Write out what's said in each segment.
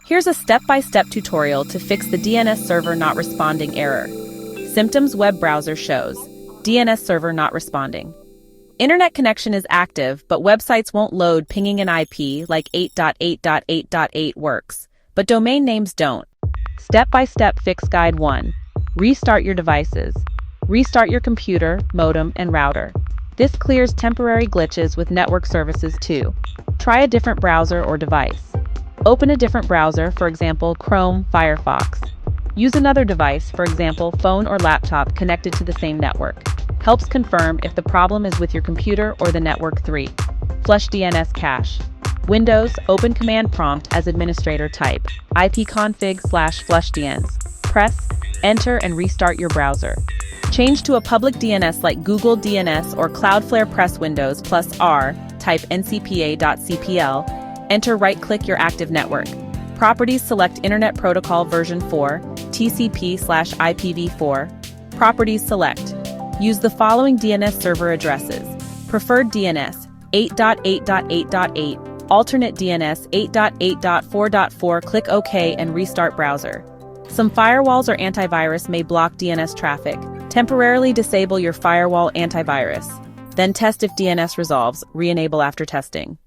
Here's a step-by-step tutorial to fix the DNS Server Not Responding error. Symptoms web browser shows. DNS Server Not Responding. Internet connection is active, but websites won't load pinging an IP like 8.8.8.8 works, but domain names don't. Step-by-step fix guide 1. Restart your devices. Restart your computer, modem, and router. This clears temporary glitches with network services too. Try a different browser or device. Open a different browser, for example, Chrome, Firefox. Use another device, for example, phone or laptop connected to the same network. Helps confirm if the problem is with your computer or the network. 3. Flush DNS cache. Windows, open command prompt as administrator type. ipconfig/flushdns. Press, enter, and restart your browser. Change to a public DNS like Google DNS or Cloudflare. Press Windows +R, type ncpa.cpl, enter, right-click your active network. Properties, select Internet Protocol version 4, TCP/IPv4. Properties select. Use the following DNS server addresses. Preferred DNS, 8.8.8.8, alternate DNS, 8.8.4.4. Click OK and restart browser. Some firewalls or antivirus may block DNS traffic. Temporarily disable your firewall antivirus. Then test if DNS resolves, re-enable after testing.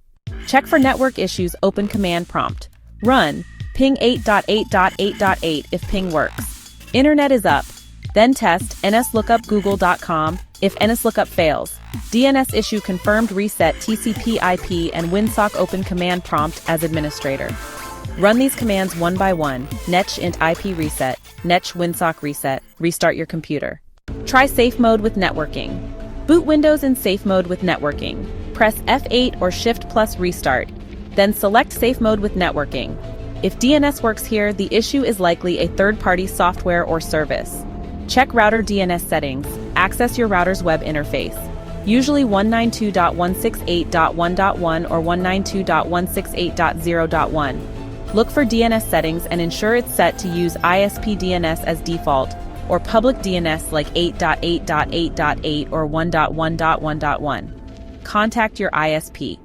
Check for network issues, open command prompt. Run, ping 8.8.8.8 if ping works. Internet is up. Then test nslookup google.com if nslookup fails. DNS issue confirmed, reset TCP/IP and WinSock, open command prompt as administrator. Run these commands one by one. netch int IP reset, netch WinSock reset, restart your computer. Try safe mode with networking. Boot Windows in safe mode with networking. Press F8 or Shift plus restart. Then select safe mode with networking. If DNS works here, the issue is likely a third-party software or service. Check router DNS settings. Access your router's web interface. Usually 192.168.1.1 or 192.168.0.1. Look for DNS settings and ensure it's set to use ISP DNS as default, or public DNS like 8.8.8.8 or 1.1.1.1. Contact your ISP.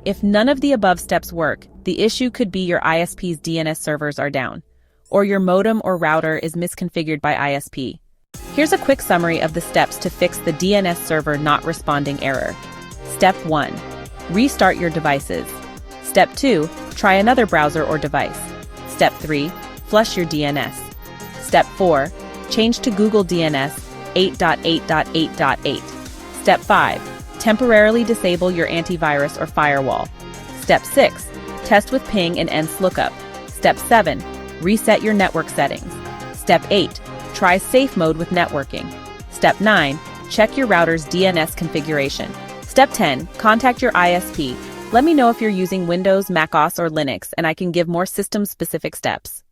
If none of the above steps work, the issue could be your ISP's DNS servers are down, or your modem or router is misconfigured by ISP. Here's a quick summary of the steps to fix the DNS server not responding error. Step 1. Restart your devices. Step 2. Try another browser or device. Step 3. Flush your DNS. Step 4. Change to Google DNS 8.8.8.8. Step 5. Temporarily disable your antivirus or firewall. Step 6. Test with ping and nslookup. Step 7. Reset your network settings. Step 8. Try safe mode with networking. Step 9. Check your router's DNS configuration. Step 10. Contact your ISP. Let me know if you're using Windows, macOS, or Linux, and I can give more system-specific steps.